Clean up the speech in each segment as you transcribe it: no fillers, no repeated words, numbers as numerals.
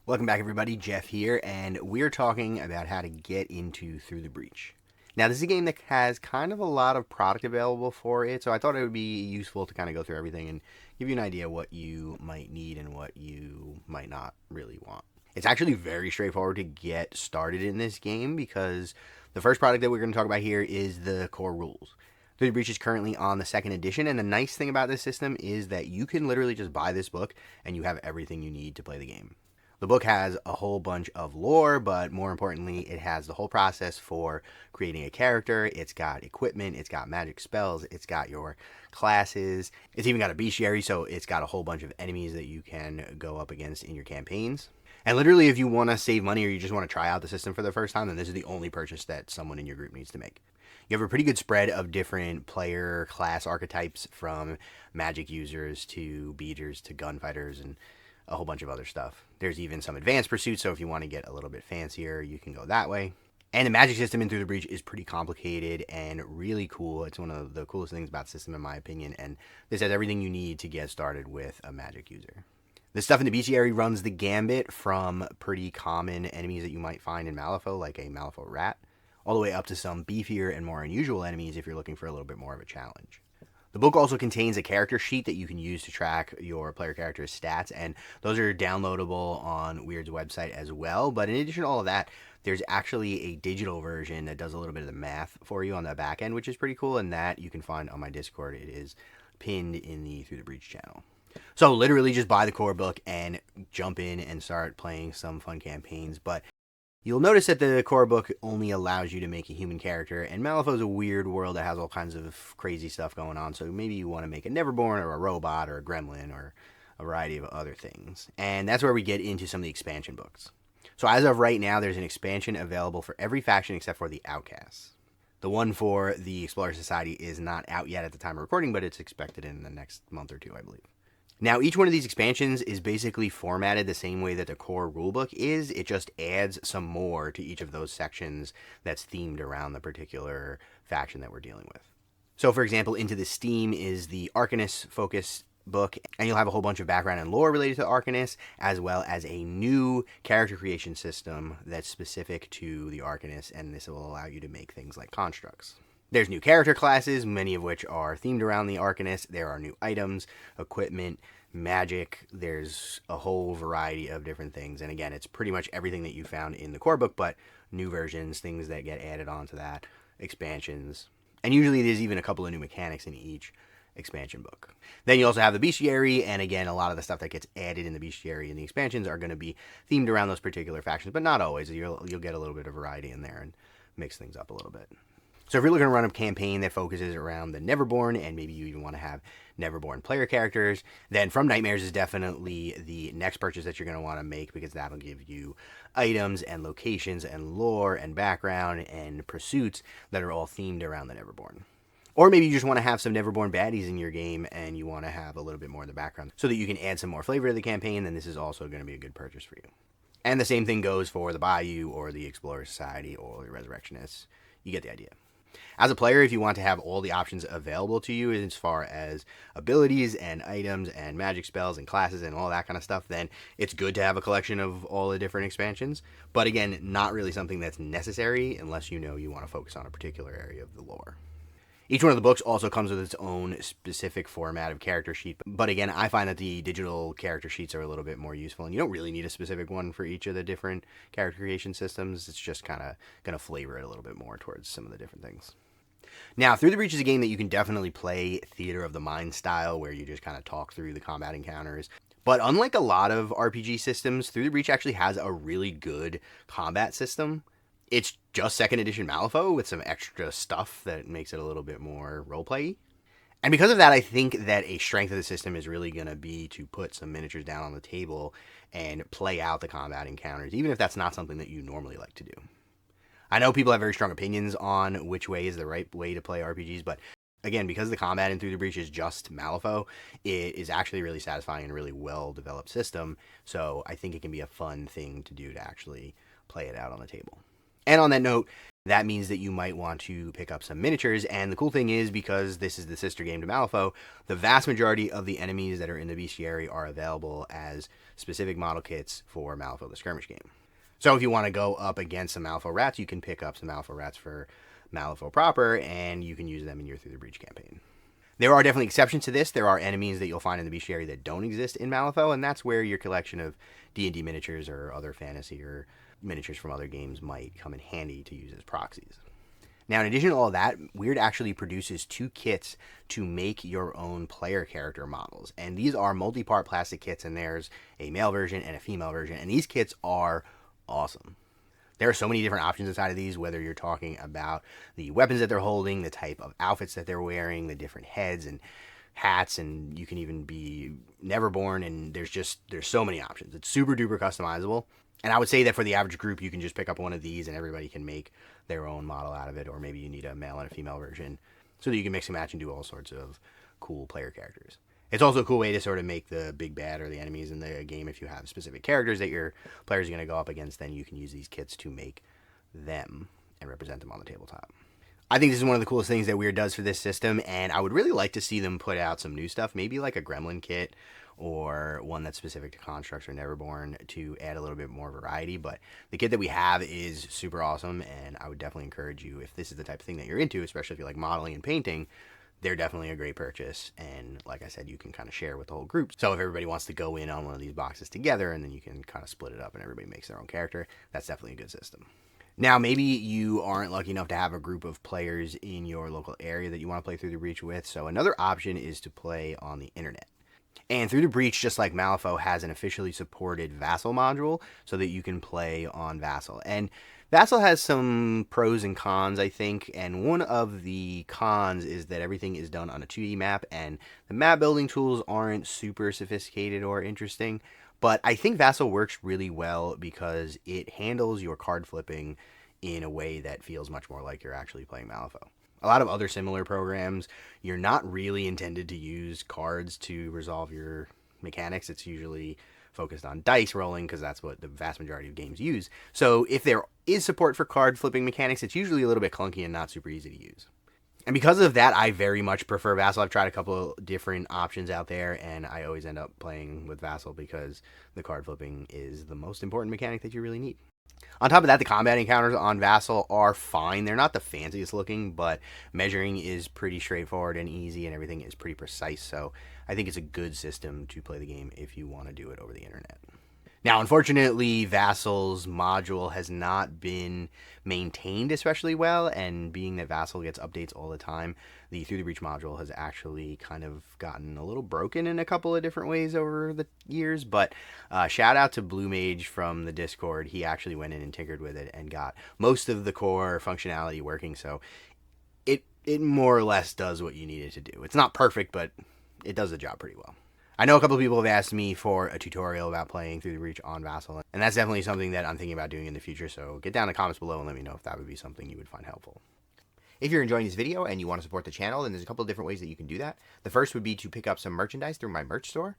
Welcome back, everybody. Jeff here, and we're talking about how to get into Through the Breach. Now, this is a game that has kind of a lot of product available for it, so I thought it would be useful to kind of go through everything and give you an idea what you might need and what you might not really want. It's actually very straightforward to get started in this game because the first product that we're going to talk about here is the core rules. Through the Breach is currently on the second edition, and the nice thing about this system is that you can literally just buy this book and you have everything you need to play the game. The book has a whole bunch of lore, but more importantly, it has the whole process for creating a character. It's got equipment, it's got magic spells, it's got your classes, it's even got a bestiary, so it's got a whole bunch of enemies that you can go up against in your campaigns. And literally, if you want to save money or you just want to try out the system for the first time, then this is the only purchase that someone in your group needs to make. You have a pretty good spread of different player class archetypes, from magic users to beaters to gunfighters and a whole bunch of other stuff. There's even some advanced pursuits, so if you want to get a little bit fancier, you can go that way. And the magic system in Through the Breach is pretty complicated and really cool. It's one of the coolest things about the system, in my opinion, and this has everything you need to get started with a magic user. The stuff in the bestiary runs the gambit from pretty common enemies that you might find in Malifaux, like a Malifaux rat, all the way up to some beefier and more unusual enemies if you're looking for a little bit more of a challenge. The book also contains a character sheet that you can use to track your player character's stats, and those are downloadable on Weird's website as well. But in addition to all of that, there's actually a digital version that does a little bit of the math for you on the back end, which is pretty cool, and that you can find on my Discord. It is pinned in the Through the Breach channel. So literally just buy the core book and jump in and start playing some fun campaigns. But you'll notice that the core book only allows you to make a human character, and Malifaux's a weird world that has all kinds of crazy stuff going on, so maybe you want to make a Neverborn or a robot or a gremlin or a variety of other things. And that's where we get into some of the expansion books. So as of right now, there's an expansion available for every faction except for the Outcasts. The one for the Explorer Society is not out yet at the time of recording, but it's expected in the next month or two, I believe. Now, each one of these expansions is basically formatted the same way that the core rulebook is. It just adds some more to each of those sections that's themed around the particular faction that we're dealing with. So, for example, Into the Steam is the Arcanist focused book, and you'll have a whole bunch of background and lore related to Arcanist, as well as a new character creation system that's specific to the Arcanist, and this will allow you to make things like constructs. There's new character classes, many of which are themed around the Arcanist. There are new items, equipment, magic. There's a whole variety of different things. And again, it's pretty much everything that you found in the core book, but new versions, things that get added onto that, expansions. And usually there's even a couple of new mechanics in each expansion book. Then you also have the bestiary, and again, a lot of the stuff that gets added in the bestiary and the expansions are going to be themed around those particular factions, but not always. You'll get a little bit of variety in there and mix things up a little bit. So if you're looking to run a campaign that focuses around the Neverborn, and maybe you even want to have Neverborn player characters, then From Nightmares is definitely the next purchase that you're going to want to make, because that'll give you items and locations and lore and background and pursuits that are all themed around the Neverborn. Or maybe you just want to have some Neverborn baddies in your game and you want to have a little bit more in the background so that you can add some more flavor to the campaign, then this is also going to be a good purchase for you. And the same thing goes for the Bayou or the Explorer Society or the Resurrectionists. You get the idea. As a player, if you want to have all the options available to you as far as abilities and items and magic spells and classes and all that kind of stuff, then it's good to have a collection of all the different expansions. But again, not really something that's necessary unless you know you want to focus on a particular area of the lore. Each one of the books also comes with its own specific format of character sheet. But again, I find that the digital character sheets are a little bit more useful, and you don't really need a specific one for each of the different character creation systems. It's just kind of going to flavor it a little bit more towards some of the different things. Now, Through the Breach is a game that you can definitely play theater of the mind style, where you just kind of talk through the combat encounters. But unlike a lot of RPG systems, Through the Breach actually has a really good combat system. It's just 2nd edition Malifaux with some extra stuff that makes it a little bit more roleplay-y. And because of that, I think that a strength of the system is really going to be to put some miniatures down on the table and play out the combat encounters, even if that's not something that you normally like to do. I know people have very strong opinions on which way is the right way to play RPGs, but again, because the combat in Through the Breach is just Malifaux, it is actually really satisfying and a really well-developed system, so I think it can be a fun thing to do to actually play it out on the table. And on that note, that means that you might want to pick up some miniatures. And the cool thing is, because this is the sister game to Malifaux, the vast majority of the enemies that are in the bestiary are available as specific model kits for Malifaux the skirmish game. So if you want to go up against some Malifaux rats, you can pick up some Malifaux rats for Malifaux proper, and you can use them in your Through the Breach campaign. There are definitely exceptions to this. There are enemies that you'll find in the bestiary that don't exist in Malifaux, and that's where your collection of D&D miniatures or other fantasy or miniatures from other games might come in handy to use as proxies. Now, in addition to all that, Weird actually produces 2 kits to make your own player character models. And these are multi-part plastic kits, and there's a male version and a female version. And these kits are awesome. There are so many different options inside of these, whether you're talking about the weapons that they're holding, the type of outfits that they're wearing, the different heads and hats, and you can even be Neverborn, and there's so many options. It's super duper customizable. And I would say that for the average group, you can just pick up one of these and everybody can make their own model out of it, or maybe you need a male and a female version so that you can mix and match and do all sorts of cool player characters. It's also a cool way to sort of make the big bad or the enemies in the game. If you have specific characters that your players are going to go up against, then you can use these kits to make them and represent them on the tabletop. I think this is one of the coolest things that Weird does for this system, and I would really like to see them put out some new stuff, maybe like a Gremlin kit or one that's specific to Constructs or Neverborn to add a little bit more variety. But the kit that we have is super awesome, and I would definitely encourage you, if this is the type of thing that you're into, especially if you like modeling and painting, they're definitely a great purchase. And like I said, you can kind of share with the whole group. So if everybody wants to go in on one of these boxes together, and then you can kind of split it up and everybody makes their own character, that's definitely a good system. Now, maybe you aren't lucky enough to have a group of players in your local area that you want to play Through the Breach with, so another option is to play on the internet. And Through the Breach, just like Malifaux, has an officially supported Vassal module so that you can play on Vassal. And Vassal has some pros and cons, I think, and one of the cons is that everything is done on a 2D map, and the map building tools aren't super sophisticated or interesting. But I think Vassal works really well because it handles your card flipping in a way that feels much more like you're actually playing Malifaux. A lot of other similar programs, you're not really intended to use cards to resolve your mechanics. It's usually focused on dice rolling because that's what the vast majority of games use. So if there is support for card flipping mechanics, it's usually a little bit clunky and not super easy to use. And because of that, I very much prefer Vassal. I've tried a couple of different options out there, and I always end up playing with Vassal because the card flipping is the most important mechanic that you really need. On top of that, the combat encounters on Vassal are fine. They're not the fanciest looking, but measuring is pretty straightforward and easy, and everything is pretty precise. So I think it's a good system to play the game if you want to do it over the internet. Now, unfortunately, Vassal's module has not been maintained especially well, and being that Vassal gets updates all the time, the Through the Breach module has actually kind of gotten a little broken in a couple of different ways over the years, but shout out to Blue Mage from the Discord. He actually went in and tinkered with it and got most of the core functionality working, so it more or less does what you need it to do. It's not perfect, but it does the job pretty well. I know a couple of people have asked me for a tutorial about playing Through the Breach on Vassal, and that's definitely something that I'm thinking about doing in the future, so get down in the comments below and let me know if that would be something you would find helpful. If you're enjoying this video and you want to support the channel, then there's a couple of different ways that you can do that. The first would be to pick up some merchandise through my merch store.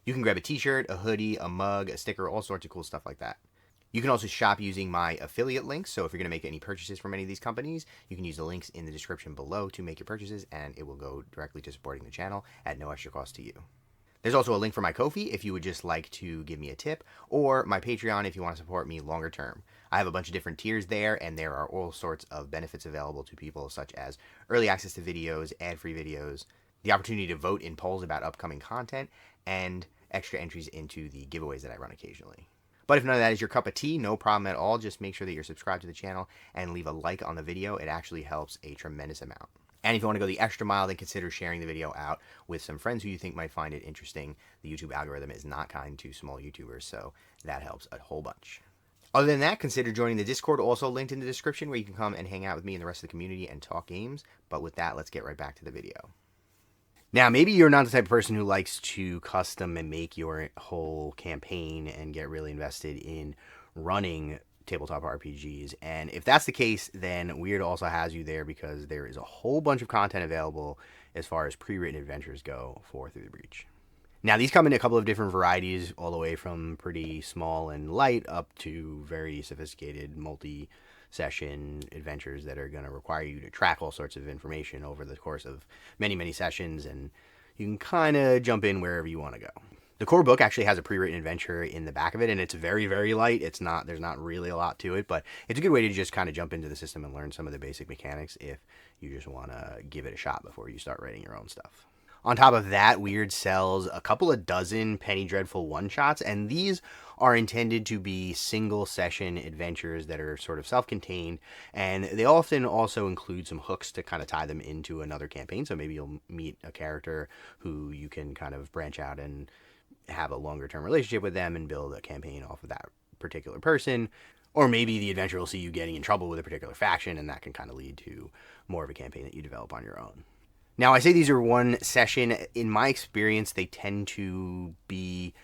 You can grab a t-shirt, a hoodie, a mug, a sticker, all sorts of cool stuff like that. You can also shop using my affiliate links, so if you're going to make any purchases from any of these companies, you can use the links in the description below to make your purchases, and it will go directly to supporting the channel at no extra cost to you. There's also a link for my Ko-fi if you would just like to give me a tip, or my Patreon if you want to support me longer term. I have a bunch of different tiers there, and there are all sorts of benefits available to people, such as early access to videos, ad-free videos, the opportunity to vote in polls about upcoming content, and extra entries into the giveaways that I run occasionally. But if none of that is your cup of tea, no problem at all. Just make sure that you're subscribed to the channel and leave a like on the video. It actually helps a tremendous amount. And if you want to go the extra mile, then consider sharing the video out with some friends who you think might find it interesting. The YouTube algorithm is not kind to small YouTubers, so that helps a whole bunch. Other than that, consider joining the Discord, also linked in the description, where you can come and hang out with me and the rest of the community and talk games. But with that, let's get right back to the video. Now, maybe you're not the type of person who likes to custom and make your whole campaign and get really invested in running tabletop RPGs, and if that's the case, then Weird also has you there because there is a whole bunch of content available as far as pre-written adventures go for Through the Breach. Now, these come in a couple of different varieties, all the way from pretty small and light up to very sophisticated session adventures that are going to require you to track all sorts of information over the course of many, many sessions, and you can kind of jump in wherever you want to go. The core book actually has a pre-written adventure in the back of it, and it's very, very light. There's not really a lot to it, but it's a good way to just kind of jump into the system and learn some of the basic mechanics if you just want to give it a shot before you start writing your own stuff. On top of that, Weird sells a couple of dozen Penny Dreadful one-shots, and these are intended to be single-session adventures that are sort of self-contained, and they often also include some hooks to kind of tie them into another campaign. So maybe you'll meet a character who you can kind of branch out and have a longer-term relationship with them and build a campaign off of that particular person. Or maybe the adventure will see you getting in trouble with a particular faction, and that can kind of lead to more of a campaign that you develop on your own. Now, I say these are one session. In my experience, they tend to be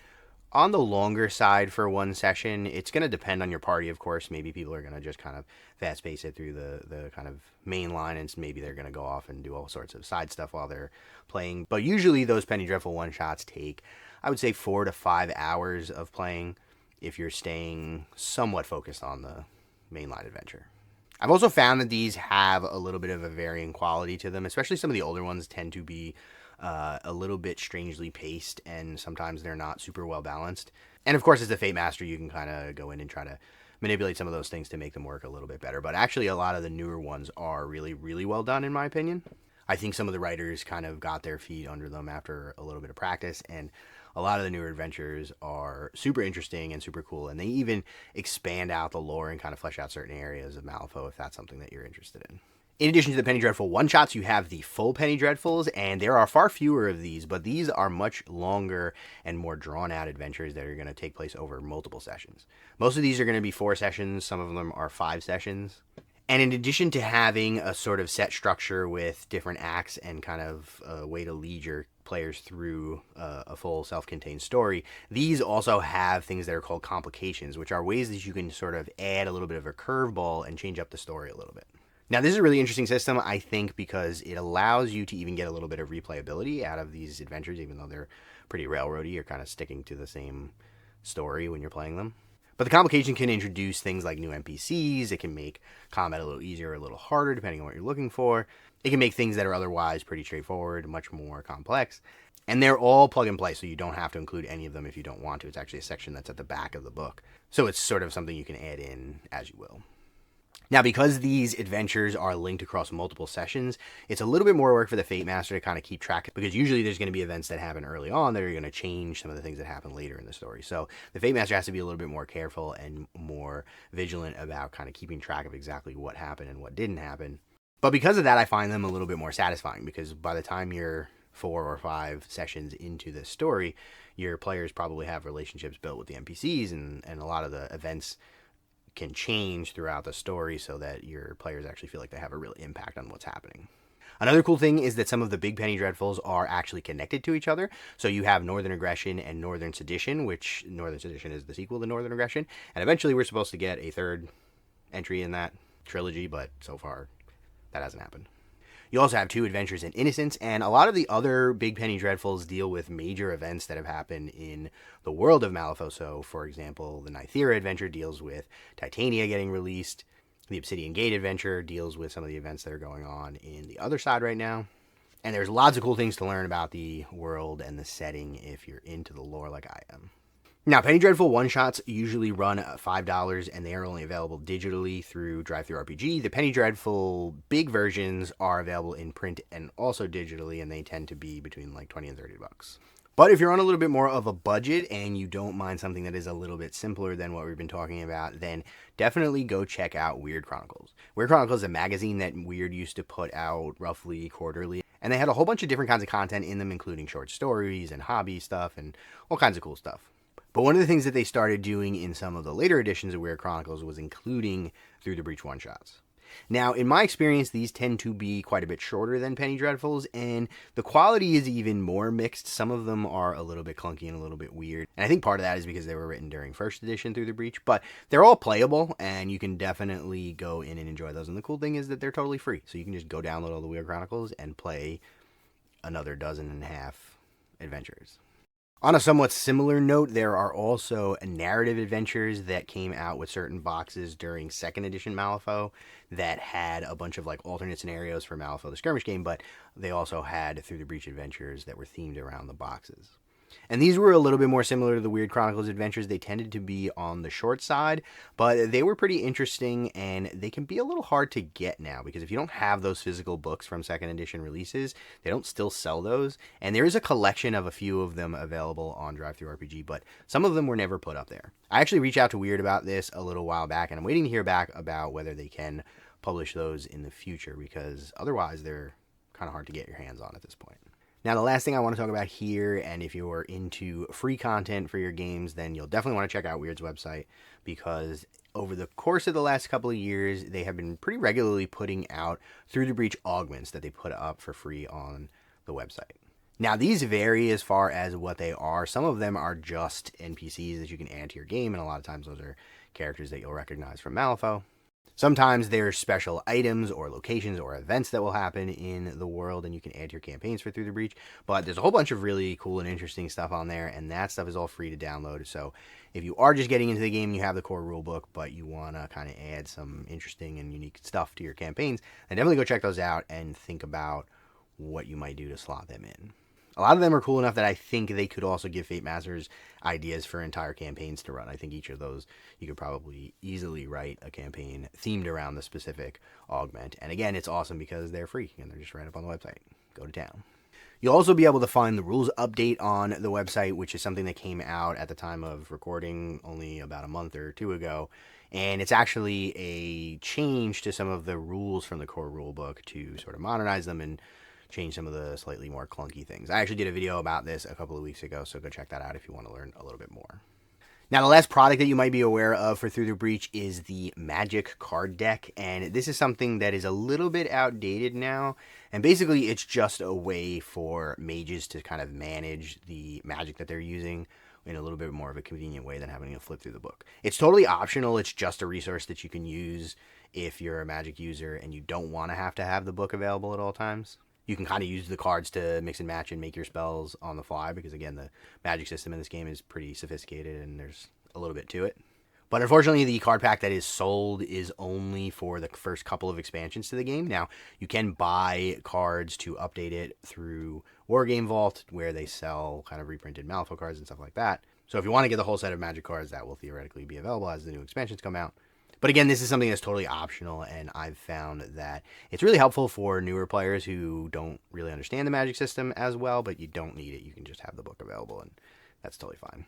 on the longer side for one session. It's going to depend on your party, of course. Maybe people are going to just kind of fast pace it through the kind of main line, and maybe they're going to go off and do all sorts of side stuff while they're playing. But usually those Penny Dreadful one-shots take, I would say, 4 to 5 hours of playing if you're staying somewhat focused on the mainline adventure. I've also found that these have a little bit of a varying quality to them, especially some of the older ones tend to be a little bit strangely paced, and sometimes they're not super well balanced. And of course, as the Fate Master, you can kind of go in and try to manipulate some of those things to make them work a little bit better. But actually, a lot of the newer ones are really, really well done, in my opinion. I think some of the writers kind of got their feet under them after a little bit of practice, and a lot of the newer adventures are super interesting and super cool, and they even expand out the lore and kind of flesh out certain areas of Malifaux if that's something that you're interested in. In addition to the Penny Dreadful one-shots, you have the full Penny Dreadfuls, and there are far fewer of these, but these are much longer and more drawn-out adventures that are going to take place over multiple sessions. Most of these are going to be 4 sessions, some of them are 5 sessions. And in addition to having a sort of set structure with different acts and kind of a way to lead your players through a full self-contained story, these also have things that are called complications, which are ways that you can sort of add a little bit of a curveball and change up the story a little bit. Now, this is a really interesting system, I think, because it allows you to even get a little bit of replayability out of these adventures, even though they're pretty railroady. You're kind of sticking to the same story when you're playing them. But the complication can introduce things like new NPCs. It can make combat a little easier or a little harder, depending on what you're looking for. It can make things that are otherwise pretty straightforward much more complex. And they're all plug and play, so you don't have to include any of them if you don't want to. It's actually a section that's at the back of the book. So it's sort of something you can add in as you will. Now, because these adventures are linked across multiple sessions, it's a little bit more work for the Fate Master to kind of keep track, because usually there's going to be events that happen early on that are going to change some of the things that happen later in the story. So the Fate Master has to be a little bit more careful and more vigilant about kind of keeping track of exactly what happened and what didn't happen. But because of that, I find them a little bit more satisfying, because by the time you're 4 or 5 sessions into this story, your players probably have relationships built with the NPCs, and a lot of the events can change throughout the story so that your players actually feel like they have a real impact on what's happening. Another cool thing is that some of the big Penny Dreadfuls are actually connected to each other. So you have Northern Aggression and Northern Sedition, which Northern Sedition is the sequel to Northern Aggression. And eventually we're supposed to get a 3rd entry in that trilogy, but so far that hasn't happened. You also have 2 Adventures in Innocence, and a lot of the other big Penny Dreadfuls deal with major events that have happened in the world of Malifaux. So, for example, the Nythera adventure deals with Titania getting released. The Obsidian Gate adventure deals with some of the events that are going on in the other side right now. And there's lots of cool things to learn about the world and the setting if you're into the lore like I am. Now, Penny Dreadful one-shots usually run $5, and they are only available digitally through DefectiveRPG. The Penny Dreadful big versions are available in print and also digitally, and they tend to be between like $20 and $30. But if you're on a little bit more of a budget and you don't mind something that is a little bit simpler than what we've been talking about, then definitely go check out Weird Chronicles. Weird Chronicles is a magazine that Weird used to put out roughly quarterly, and they had a whole bunch of different kinds of content in them, including short stories and hobby stuff and all kinds of cool stuff. But one of the things that they started doing in some of the later editions of Weird Chronicles was including Through the Breach one-shots. Now, in my experience, these tend to be quite a bit shorter than Penny Dreadfuls, and the quality is even more mixed. Some of them are a little bit clunky and a little bit weird, and I think part of that is because they were written during first edition Through the Breach, but they're all playable, and you can definitely go in and enjoy those. And the cool thing is that they're totally free, so you can just go download all the Weird Chronicles and play another 12.5 adventures. On a somewhat similar note, there are also narrative adventures that came out with certain boxes during 2nd edition Malifaux that had a bunch of like alternate scenarios for Malifaux the skirmish game, but they also had Through the Breach adventures that were themed around the boxes. And these were a little bit more similar to the Weird Chronicles adventures. They tended to be on the short side, but they were pretty interesting, and they can be a little hard to get now because if you don't have those physical books from 2nd edition releases, they don't still sell those. And there is a collection of a few of them available on DriveThruRPG, but some of them were never put up there. I actually reached out to Weird about this a little while back, and I'm waiting to hear back about whether they can publish those in the future because otherwise they're kind of hard to get your hands on at this point. Now, the last thing I want to talk about here, and if you're into free content for your games, then you'll definitely want to check out Weird's website because over the course of the last couple of years, they have been pretty regularly putting out Through the Breach augments that they put up for free on the website. Now, these vary as far as what they are. Some of them are just NPCs that you can add to your game, and a lot of times those are characters that you'll recognize from Malifaux. Sometimes there's special items or locations or events that will happen in the world and you can add to your campaigns for Through the Breach. But there's a whole bunch of really cool and interesting stuff on there, and that stuff is all free to download. So if you are just getting into the game and you have the core rulebook, but you want to kind of add some interesting and unique stuff to your campaigns, then definitely go check those out and think about what you might do to slot them in. A lot of them are cool enough that I think they could also give Fate Masters ideas for entire campaigns to run. I think each of those, you could probably easily write a campaign themed around the specific augment. And again, it's awesome because they're free and they're just right up on the website. Go to town. You'll also be able to find the rules update on the website, which is something that came out at the time of recording only about a month or two ago. And it's actually a change to some of the rules from the core rulebook to sort of modernize them and change some of the slightly more clunky things. I actually did a video about this a couple of weeks ago, so go check that out if you want to learn a little bit more. Now, the last product that you might be aware of for Through the Breach is the Magic card deck, and this is something that is a little bit outdated now, and basically it's just a way for mages to kind of manage the magic that they're using in a little bit more of a convenient way than having to flip through the book. It's totally optional. It's just a resource that you can use if you're a magic user and you don't want to have the book available at all times. You can kind of use the cards to mix and match and make your spells on the fly because, again, the magic system in this game is pretty sophisticated and there's a little bit to it. But unfortunately, the card pack that is sold is only for the first couple of expansions to the game. Now, you can buy cards to update it through Wargame Vault, where they sell kind of reprinted Malifaux cards and stuff like that. So if you want to get the whole set of Magic cards, that will theoretically be available as the new expansions come out. But again, this is something that's totally optional, and I've found that it's really helpful for newer players who don't really understand the Magic system as well, but you don't need it. You can just have the book available, and that's totally fine.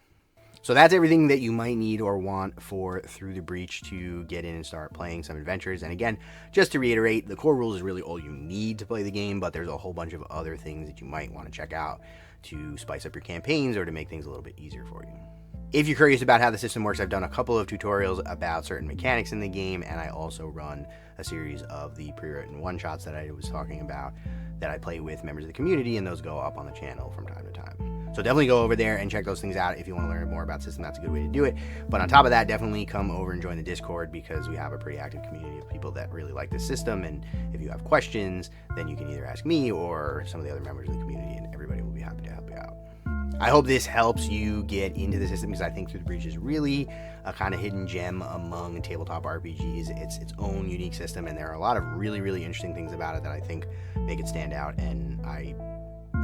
So that's everything that you might need or want for Through the Breach to get in and start playing some adventures. And again, just to reiterate, the core rules is really all you need to play the game, but there's a whole bunch of other things that you might want to check out to spice up your campaigns or to make things a little bit easier for you. If you're curious about how the system works, I've done a couple of tutorials about certain mechanics in the game, and I also run a series of the pre-written one-shots that I was talking about that I play with members of the community, and those go up on the channel from time to time. So definitely go over there and check those things out if you want to learn more about the system. That's a good way to do it. But on top of that, definitely come over and join the Discord because we have a pretty active community of people that really like this system, and if you have questions, then you can either ask me or some of the other members of the community, and everybody will be happy to help you out. I hope this helps you get into the system because I think Through the Breach is really a kind of hidden gem among tabletop RPGs. It's its own unique system, and there are a lot of really, really interesting things about it that I think make it stand out, and I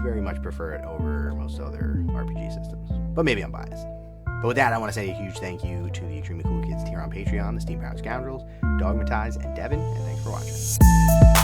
very much prefer it over most other RPG systems. But maybe I'm biased. But with that, I want to say a huge thank you to the extremely cool kids here on Patreon, the Steam Powered Scoundrels, Dogmatize, and Devin, and thanks for watching.